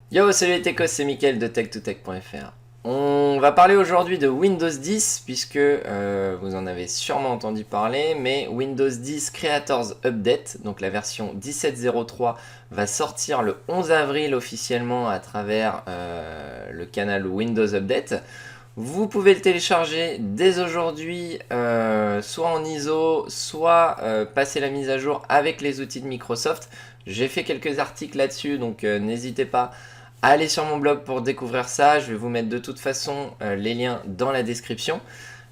Yo, salut les techos, c'est Mickaël de tech2tech.fr. On va parler aujourd'hui de Windows 10 puisque vous en avez sûrement entendu parler, mais Windows 10 Creators Update, donc la version 17.03, va sortir le 11 avril officiellement à travers le canal Windows Update. Vous pouvez le télécharger dès aujourd'hui, soit en ISO, soit passer la mise à jour avec les outils de Microsoft. J'ai fait quelques articles là-dessus, donc n'hésitez pas à aller sur mon blog pour découvrir ça. Je vais vous mettre de toute façon les liens dans la description.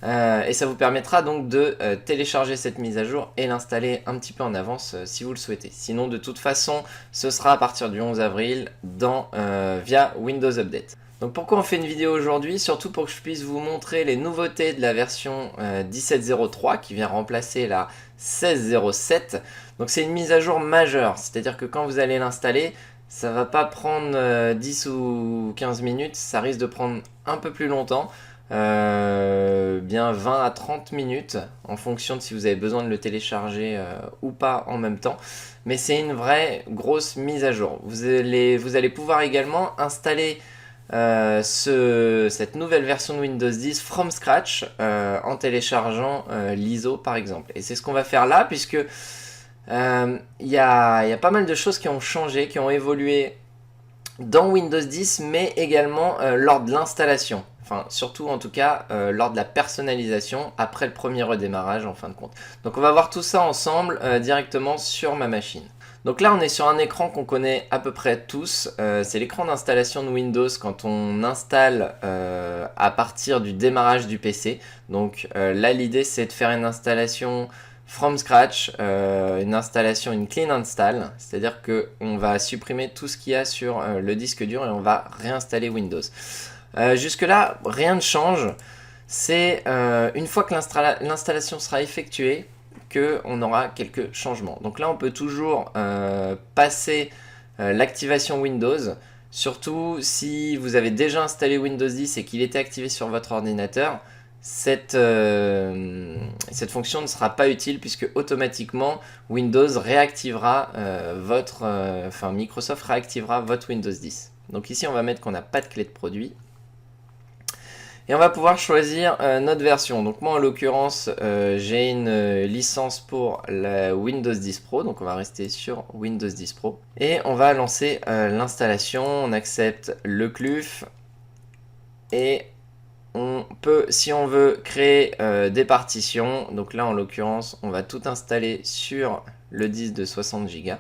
Et ça vous permettra donc de télécharger cette mise à jour et l'installer un petit peu en avance si vous le souhaitez. Sinon, de toute façon, ce sera à partir du 11 avril via Windows Update. Donc pourquoi on fait une vidéo aujourd'hui? Surtout pour que je puisse vous montrer les nouveautés de la version 17.03 qui vient remplacer la 16.07. Donc c'est une mise à jour majeure, c'est-à-dire que quand vous allez l'installer, ça va pas prendre 10 ou 15 minutes, ça risque de prendre un peu plus longtemps, bien 20 à 30 minutes, en fonction de si vous avez besoin de le télécharger ou pas en même temps. Mais c'est une vraie grosse mise à jour. Vous allez pouvoir également installer cette nouvelle version de Windows 10 from scratch en téléchargeant l'ISO par exemple. Et c'est ce qu'on va faire là puisque y a pas mal de choses qui ont changé, qui ont évolué dans Windows 10 mais également lors de l'installation. Enfin, surtout en tout cas lors de la personnalisation après le premier redémarrage en fin de compte. Donc on va voir tout ça ensemble directement sur ma machine. Donc là on est sur un écran qu'on connaît à peu près tous, c'est l'écran d'installation de Windows quand on installe à partir du démarrage du PC. Donc là l'idée c'est de faire une installation from scratch, une clean install, c'est-à-dire qu'on va supprimer tout ce qu'il y a sur le disque dur et on va réinstaller Windows. Jusque là rien ne change, c'est une fois que l'installation sera effectuée, on aura quelques changements. Donc là, on peut toujours passer l'activation Windows, surtout si vous avez déjà installé Windows 10 et qu'il était activé sur votre ordinateur. Cette fonction ne sera pas utile puisque automatiquement Windows réactivera Microsoft réactivera votre Windows 10. Donc ici, on va mettre qu'on n'a pas de clé de produit. Et on va pouvoir choisir notre version. Donc moi en l'occurrence j'ai une licence pour la Windows 10 Pro. Donc on va rester sur Windows 10 Pro. Et on va lancer l'installation. On accepte le CLUF. Et on peut, si on veut, créer des partitions. Donc là en l'occurrence on va tout installer sur le disque de 60 Go.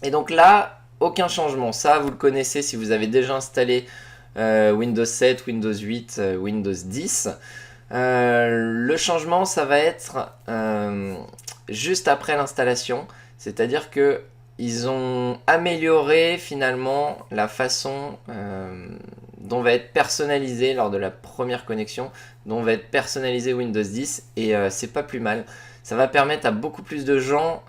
Et donc là, aucun changement. Ça vous le connaissez si vous avez déjà installé Windows 7, Windows 8, Windows 10. Le changement, ça va être juste après l'installation, c'est-à-dire que ils ont amélioré finalement la façon dont va être personnalisé lors de la première connexion, dont va être personnalisé Windows 10 et c'est pas plus mal. Ça va permettre à beaucoup plus de gens,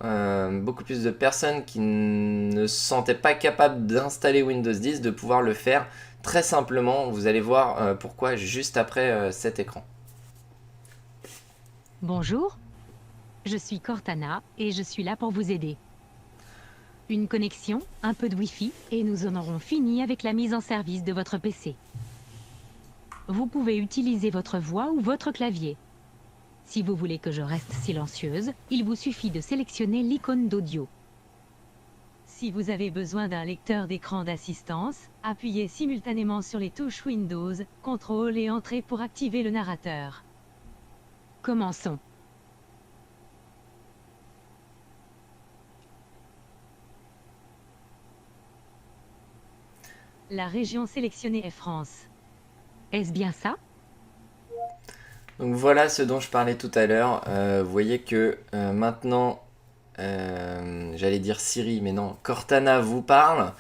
beaucoup plus de personnes qui ne se sentaient pas capables d'installer Windows 10 de pouvoir le faire très simplement. Vous allez voir pourquoi juste après cet écran. Bonjour, je suis Cortana et je suis là pour vous aider. Une connexion, un peu de Wi-Fi et nous en aurons fini avec la mise en service de votre PC. Vous pouvez utiliser votre voix ou votre clavier. Si vous voulez que je reste silencieuse, il vous suffit de sélectionner l'icône d'audio. Si vous avez besoin d'un lecteur d'écran d'assistance, appuyez simultanément sur les touches Windows, CTRL et Entrée pour activer le narrateur. Commençons. La région sélectionnée est France. Est-ce bien ça? Donc voilà ce dont je parlais tout à l'heure. Vous voyez que maintenant, j'allais dire Siri, mais non, Cortana vous parle.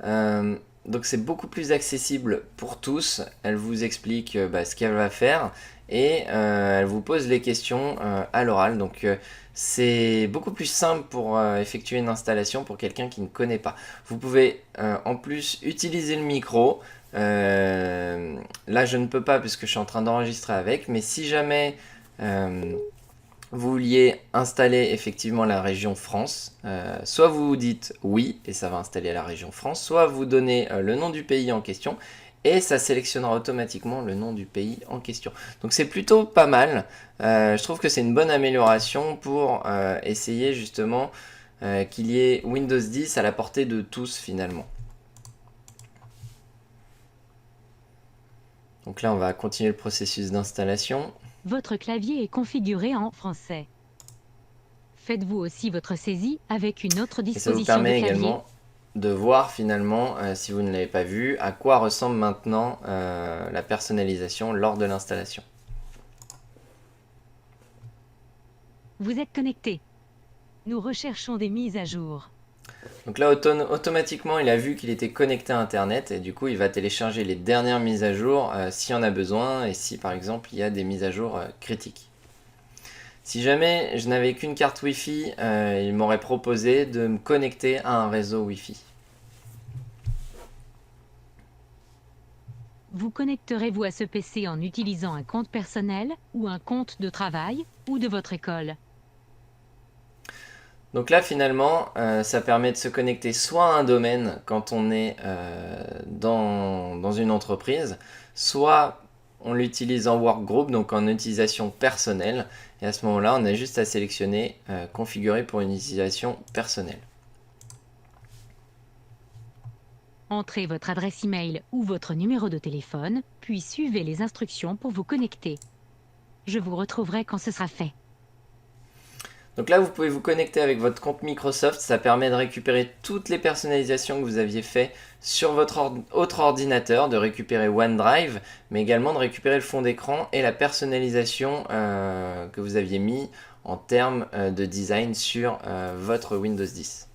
Donc c'est beaucoup plus accessible pour tous. Elle vous explique ce qu'elle va faire et elle vous pose les questions à l'oral. Donc c'est beaucoup plus simple pour effectuer une installation pour quelqu'un qui ne connaît pas. Vous pouvez en plus utiliser le micro. Là je ne peux pas puisque je suis en train d'enregistrer avec, mais si jamais vous vouliez installer effectivement la région France, soit vous dites oui et ça va installer la région France, soit vous donnez le nom du pays en question et ça sélectionnera automatiquement le nom du pays en question. Donc c'est plutôt pas mal, je trouve que c'est une bonne amélioration pour essayer justement qu'il y ait Windows 10 à la portée de tous finalement. Donc là on va continuer le processus d'installation. Votre clavier est configuré en français. Faites-vous aussi votre saisie avec une autre Et ça vous disposition de permet clavier. également de voir finalement, si vous ne l'avez pas vu, à quoi ressemble maintenant la personnalisation lors de l'installation. Vous êtes connecté. Nous recherchons des mises à jour. Donc là, automatiquement, il a vu qu'il était connecté à Internet et du coup, il va télécharger les dernières mises à jour s'il y en a besoin et si par exemple, il y a des mises à jour critiques. Si jamais je n'avais qu'une carte Wi-Fi, il m'aurait proposé de me connecter à un réseau Wi-Fi. Vous connecterez-vous à ce PC en utilisant un compte personnel ou un compte de travail ou de votre école? Donc là finalement ça permet de se connecter soit à un domaine quand on est dans une entreprise, soit on l'utilise en workgroup, donc en utilisation personnelle, et à ce moment là on a juste à sélectionner configurer pour une utilisation personnelle. Entrez votre adresse email ou votre numéro de téléphone, puis suivez les instructions pour vous connecter. Je vous retrouverai quand ce sera fait. Donc là, vous pouvez vous connecter avec votre compte Microsoft. Ça permet de récupérer toutes les personnalisations que vous aviez fait sur votre autre ordinateur, de récupérer OneDrive, mais également de récupérer le fond d'écran et la personnalisation que vous aviez mis en termes de design sur votre Windows 10.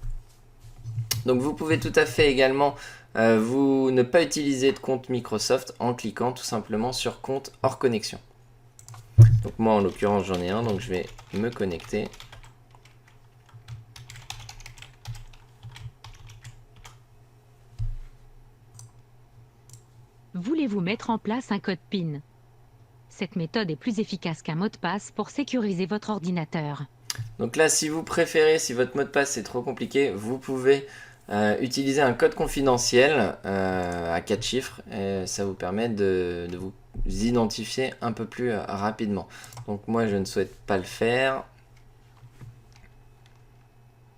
Donc vous pouvez tout à fait également vous ne pas utiliser de compte Microsoft en cliquant tout simplement sur compte hors connexion. Donc moi en l'occurrence j'en ai un, donc je vais me connecter. Voulez-vous mettre en place un code PIN? Cette méthode est plus efficace qu'un mot de passe pour sécuriser votre ordinateur. Donc là, si vous préférez, si votre mot de passe est trop compliqué, vous pouvez utiliser un code confidentiel à 4 chiffres et ça vous permet de vous identifier un peu plus rapidement. Donc moi, je ne souhaite pas le faire.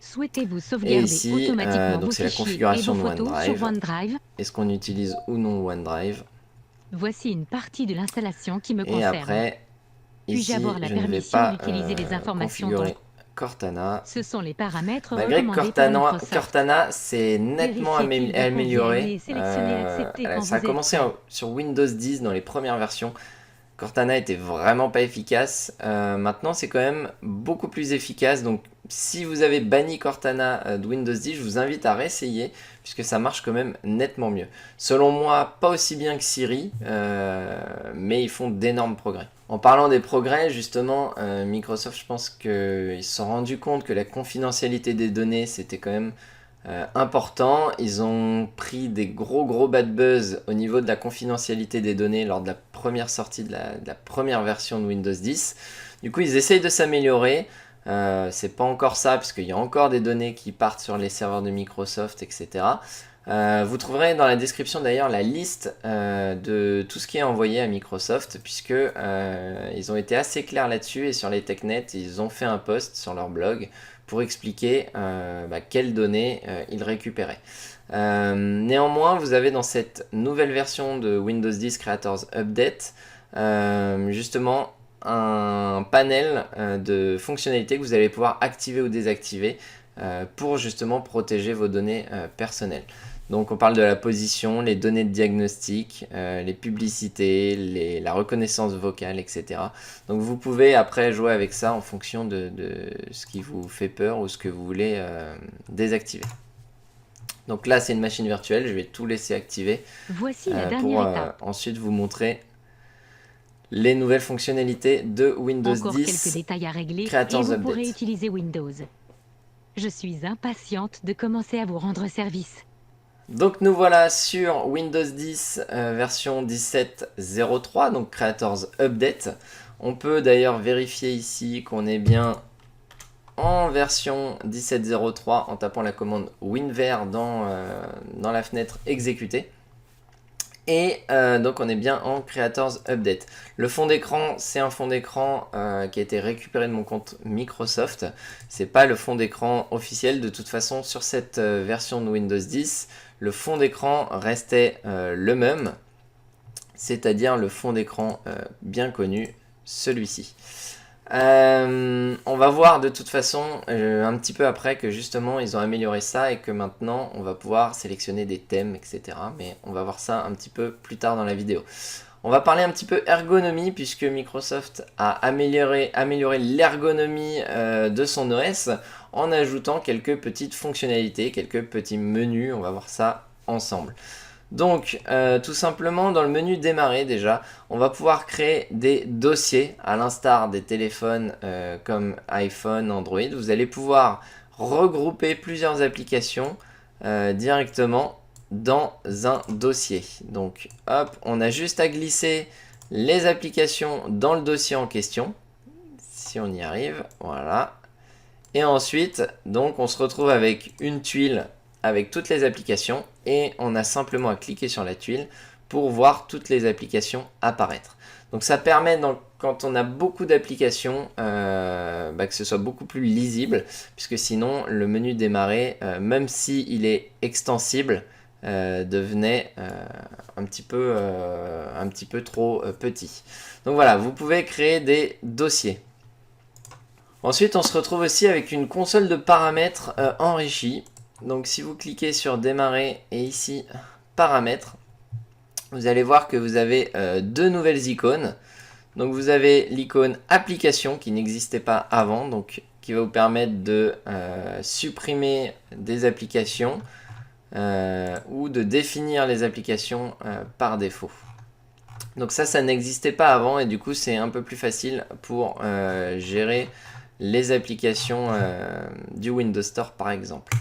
Souhaitez-vous Et sauvegarder ici, automatiquement donc vos c'est la fichiers et configuration vos de photos sur OneDrive. OneDrive? Est-ce qu'on utilise ou non OneDrive? Voici une partie de l'installation qui me Et concerne. après, Puis-je ici, avoir la je ne vais permission pas d'utiliser les informations configurer Cortana. Ce sont les paramètres Malgré que recommandés par Microsoft. Cortana s'est nettement Vérifiez-t-il vous amélioré. conviennent et sélectionnez accepter quand Ça a vous êtes commencé prêt. sur Windows 10 dans les premières versions. Cortana était vraiment pas efficace. Maintenant, c'est quand même beaucoup plus efficace. Donc, si vous avez banni Cortana de Windows 10, je vous invite à réessayer puisque ça marche quand même nettement mieux. Selon moi, pas aussi bien que Siri, mais ils font d'énormes progrès. En parlant des progrès, justement, Microsoft, je pense qu'ils se sont rendus compte que la confidentialité des données, c'était quand même important. Ils ont pris des gros bad buzz au niveau de la confidentialité des données lors de la première sortie de la première version de Windows 10. Du coup, ils essayent de s'améliorer. C'est pas encore ça, parce qu'il y a encore des données qui partent sur les serveurs de Microsoft, etc. Vous trouverez dans la description d'ailleurs la liste de tout ce qui est envoyé à Microsoft, puisque ils ont été assez clairs là-dessus, et sur les TechNet, ils ont fait un post sur leur blog pour expliquer quelles données ils récupéraient. Néanmoins, vous avez dans cette nouvelle version de Windows 10 Creators Update justement un panel de fonctionnalités que vous allez pouvoir activer ou désactiver pour justement protéger vos données personnelles. Donc on parle de la position, les données de diagnostic, les publicités, la reconnaissance vocale, etc. Donc vous pouvez après jouer avec ça en fonction de ce qui vous fait peur ou ce que vous voulez désactiver. Donc là c'est une machine virtuelle, je vais tout laisser activer Voici la pour dernière étape. ensuite vous montrer les nouvelles fonctionnalités de Windows Encore 10 quelques détails à régler Creators et vous Update. pourrez utiliser Windows. Je suis impatiente de commencer à vous rendre service. Donc nous voilà sur Windows 10 version 17.03, donc Creators Update. On peut d'ailleurs vérifier ici qu'on est bien en version 17.03 en tapant la commande WinVer dans la fenêtre exécuter. Et donc on est bien en Creators Update. Le fond d'écran, c'est un fond d'écran qui a été récupéré de mon compte Microsoft. C'est pas le fond d'écran officiel. De toute façon, sur cette version de Windows 10, le fond d'écran restait le même. C'est-à-dire le fond d'écran bien connu, celui-ci. On va voir de toute façon un petit peu après que justement ils ont amélioré ça et que maintenant on va pouvoir sélectionner des thèmes, etc. Mais on va voir ça un petit peu plus tard dans la vidéo. On va parler un petit peu ergonomie puisque Microsoft a amélioré l'ergonomie de son OS en ajoutant quelques petites fonctionnalités, quelques petits menus. On va voir ça ensemble. Donc, tout simplement, dans le menu démarrer déjà, on va pouvoir créer des dossiers, à l'instar des téléphones comme iPhone, Android. Vous allez pouvoir regrouper plusieurs applications directement dans un dossier. Donc, hop, on a juste à glisser les applications dans le dossier en question. Si on y arrive, voilà. Et ensuite, donc, on se retrouve avec une tuile avec toutes les applications et on a simplement à cliquer sur la tuile pour voir toutes les applications apparaître. Donc ça permet, quand on a beaucoup d'applications, que ce soit beaucoup plus lisible, puisque sinon le menu démarrer, même s'il est extensible, devenait un petit peu trop petit. Donc voilà, vous pouvez créer des dossiers. Ensuite, on se retrouve aussi avec une console de paramètres enrichie. Donc si vous cliquez sur démarrer et ici paramètres, vous allez voir que vous avez deux nouvelles icônes. Donc vous avez l'icône application qui n'existait pas avant, donc qui va vous permettre de supprimer des applications ou de définir les applications par défaut. Donc ça n'existait pas avant et du coup c'est un peu plus facile pour gérer les applications du Windows Store par exemple.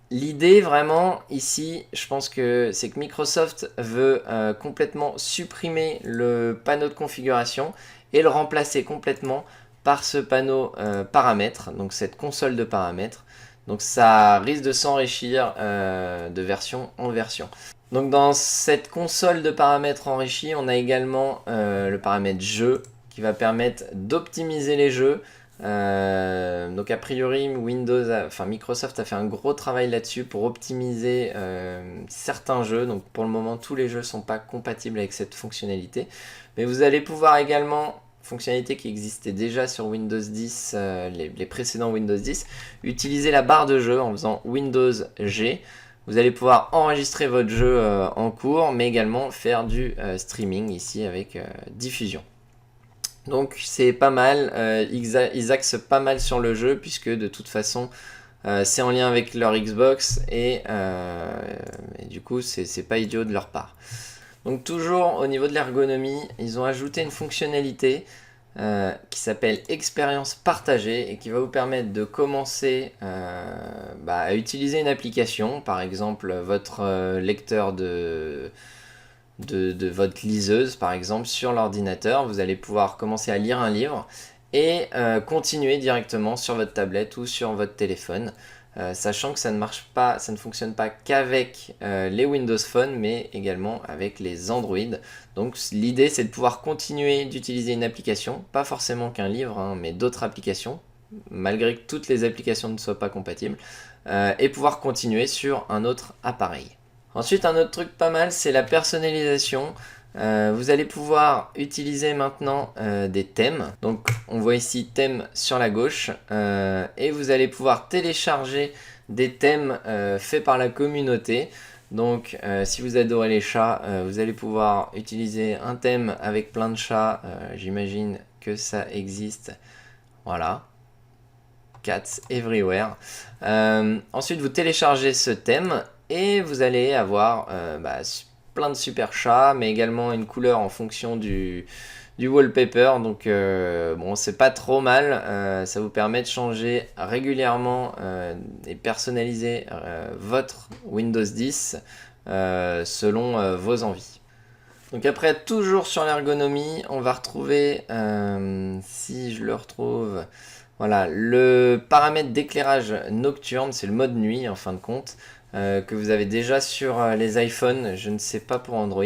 L'idée vraiment ici, je pense que c'est que Microsoft veut complètement supprimer le panneau de configuration et le remplacer complètement par ce panneau paramètres, donc cette console de paramètres. Donc ça risque de s'enrichir de version en version. Donc dans cette console de paramètres enrichie, on a également le paramètre jeu qui va permettre d'optimiser les jeux. Donc a priori Microsoft a fait un gros travail là-dessus pour optimiser certains jeux. Donc pour le moment tous les jeux ne sont pas compatibles avec cette fonctionnalité. Mais vous allez pouvoir également, fonctionnalité qui existait déjà sur Windows 10, les précédents Windows 10, utiliser la barre de jeu en faisant Windows G. Vous allez pouvoir enregistrer votre jeu en cours, mais également faire du streaming ici avec diffusion. Donc c'est pas mal, ils axent pas mal sur le jeu puisque de toute façon c'est en lien avec leur Xbox et du coup c'est pas idiot de leur part. Donc toujours au niveau de l'ergonomie, ils ont ajouté une fonctionnalité qui s'appelle expérience partagée et qui va vous permettre de commencer à utiliser une application, par exemple votre lecteur de votre liseuse par exemple sur l'ordinateur. Vous allez pouvoir commencer à lire un livre et continuer directement sur votre tablette ou sur votre téléphone, sachant que ça ne fonctionne pas qu'avec les Windows Phone mais également avec les Android. Donc l'idée c'est de pouvoir continuer d'utiliser une application, pas forcément qu'un livre hein, mais d'autres applications malgré que toutes les applications ne soient pas compatibles, et pouvoir continuer sur un autre appareil. Ensuite, un autre truc pas mal, c'est la personnalisation. Vous allez pouvoir utiliser maintenant des thèmes. Donc, on voit ici thème sur la gauche. Et vous allez pouvoir télécharger des thèmes faits par la communauté. Donc, si vous adorez les chats, vous allez pouvoir utiliser un thème avec plein de chats. J'imagine que ça existe. Voilà. Cats everywhere. Ensuite, vous téléchargez ce thème. Et vous allez avoir plein de super chats, mais également une couleur en fonction du wallpaper. Donc bon, c'est pas trop mal. Ça vous permet de changer régulièrement et personnaliser votre Windows 10 selon vos envies. Donc après, toujours sur l'ergonomie, on va retrouver, si je le retrouve, voilà, le paramètre d'éclairage nocturne, c'est le mode nuit en fin de compte, que vous avez déjà sur les iPhones, je ne sais pas pour Android.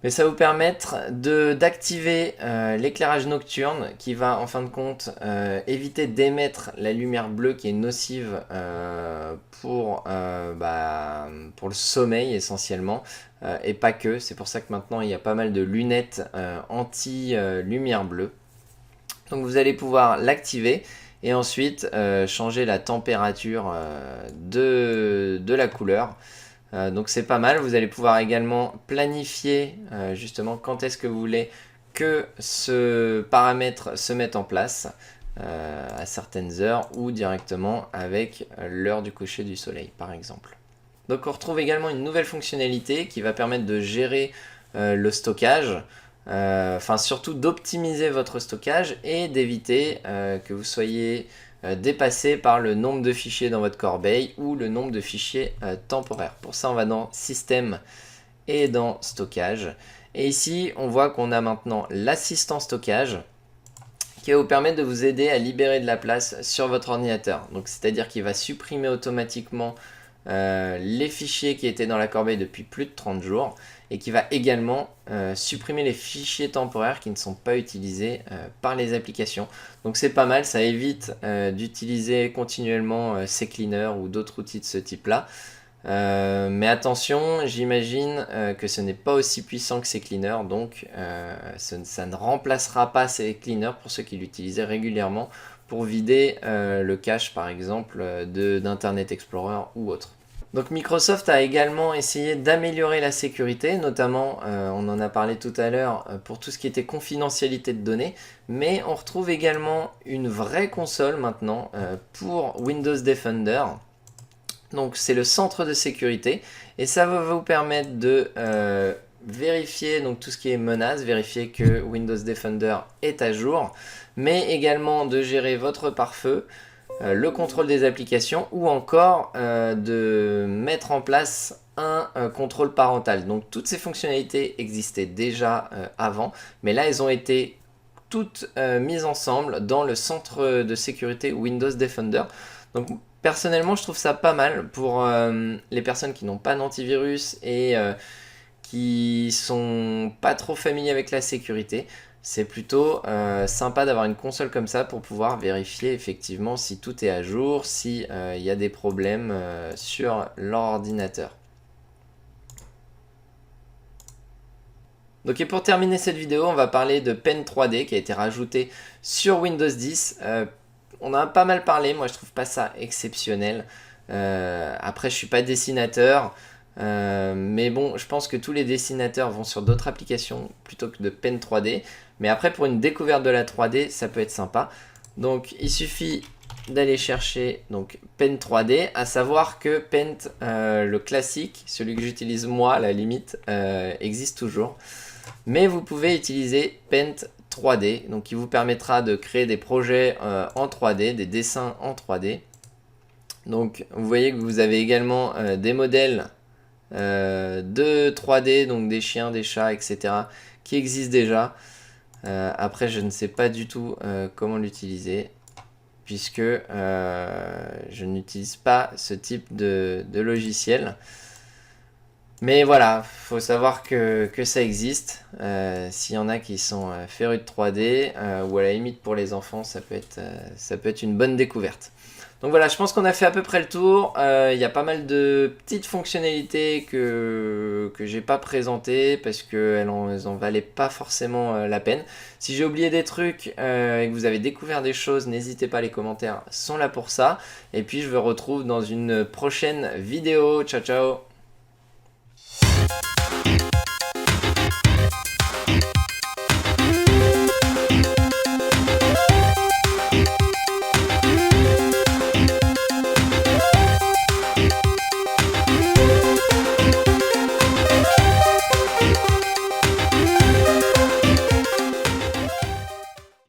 Mais ça va vous permettre d'activer l'éclairage nocturne qui va en fin de compte éviter d'émettre la lumière bleue qui est nocive pour le sommeil essentiellement et pas que. C'est pour ça que maintenant il y a pas mal de lunettes anti-lumière bleue. Donc vous allez pouvoir l'activer et ensuite changer la température de la couleur. Donc c'est pas mal, vous allez pouvoir également planifier justement quand est-ce que vous voulez que ce paramètre se mette en place à certaines heures ou directement avec l'heure du coucher du soleil par exemple. Donc on retrouve également une nouvelle fonctionnalité qui va permettre de gérer le stockage, surtout d'optimiser votre stockage et d'éviter que vous soyez dépassé par le nombre de fichiers dans votre corbeille ou le nombre de fichiers temporaires. Pour ça, on va dans Système et dans Stockage. Et ici, on voit qu'on a maintenant l'assistant stockage qui va vous permettre de vous aider à libérer de la place sur votre ordinateur. Donc, c'est-à-dire qu'il va supprimer automatiquement les fichiers qui étaient dans la corbeille depuis plus de 30 jours et qui va également supprimer les fichiers temporaires qui ne sont pas utilisés par les applications. Donc c'est pas mal, ça évite d'utiliser continuellement CCleaner ou d'autres outils de ce type là. Mais attention, j'imagine que ce n'est pas aussi puissant que CCleaner, donc ça ne remplacera pas CCleaner pour ceux qui l'utilisaient régulièrement pour vider le cache par exemple d'Internet Explorer ou autre. Donc Microsoft a également essayé d'améliorer la sécurité, notamment, on en a parlé tout à l'heure, pour tout ce qui était confidentialité de données, mais on retrouve également une vraie console maintenant pour Windows Defender. Donc c'est le centre de sécurité et ça va vous permettre de vérifier donc tout ce qui est menace, vérifier que Windows Defender est à jour, mais également de gérer votre pare-feu, le contrôle des applications ou encore de mettre en place un contrôle parental. Donc toutes ces fonctionnalités existaient déjà avant, mais là elles ont été toutes mises ensemble dans le centre de sécurité Windows Defender. Donc personnellement je trouve ça pas mal pour les personnes qui n'ont pas d'antivirus et qui sont pas trop familiers avec la sécurité. C'est plutôt sympa d'avoir une console comme ça pour pouvoir vérifier effectivement si tout est à jour, si y a des problèmes sur leur ordinateur. Donc et pour terminer cette vidéo, on va parler de Pen 3D qui a été rajouté sur Windows 10. On en a pas mal parlé, moi je trouve pas ça exceptionnel. Après je suis pas dessinateur. Mais bon, je pense que tous les dessinateurs vont sur d'autres applications plutôt que de Pen 3D. Mais après, pour une découverte de la 3D, ça peut être sympa. Donc, il suffit d'aller chercher donc, Pen 3D, à savoir que Paint, le classique, celui que j'utilise moi à la limite, existe toujours. Mais vous pouvez utiliser Paint 3D, donc qui vous permettra de créer des projets en 3D, des dessins en 3D. Donc, vous voyez que vous avez également des modèles de 3D, donc des chiens, des chats, etc. qui existent déjà. Après, je ne sais pas du tout comment l'utiliser, puisque je n'utilise pas ce type de logiciel. Mais voilà, faut savoir que ça existe. S'il y en a qui sont férus de 3D, ou à la limite pour les enfants, ça peut être une bonne découverte. Donc voilà, je pense qu'on a fait à peu près le tour. Il y a pas mal de petites fonctionnalités que j'ai pas présentées parce qu'elles en valaient pas forcément la peine. Si j'ai oublié des trucs et que vous avez découvert des choses, n'hésitez pas, les commentaires sont là pour ça. Et puis je vous retrouve dans une prochaine vidéo. Ciao ciao!